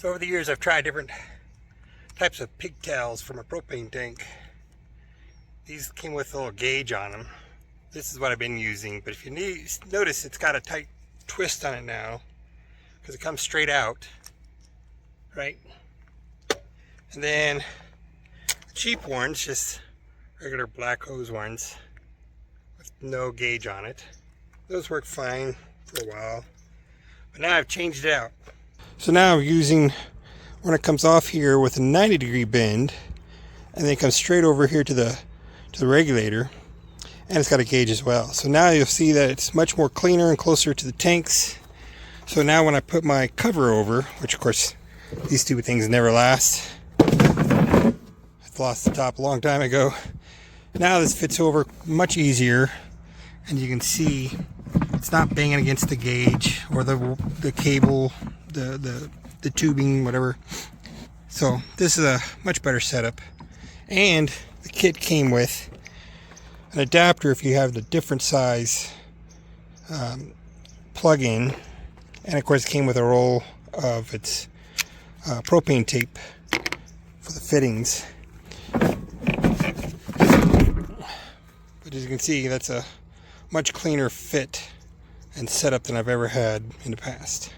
So over the years I've tried different types of pigtails from a propane tank. These came with a little gauge on them. This is what I've been using, but if you notice it's got a tight twist on it now because it comes straight out, right? And then the cheap ones, just regular black hose ones with no gauge on it. Those work fine for a while, but now I've changed it out. So now I'm using when it comes off here with a 90-degree bend, and then it comes straight over here to the regulator, and it's got a gauge as well. So now you'll see that it's much more cleaner and closer to the tanks. So now when I put my cover over, which of course these stupid things never last, I've lost the top a long time ago. Now this fits over much easier, and you can see it's not banging against the gauge or the cable, the tubing, whatever. So this is a much better setup. And the kit came with an adapter if you have the different size plug-in, and of course it came with a roll of its propane tape for the fittings. But as you can see, that's a much cleaner fit and setup than I've ever had in the past.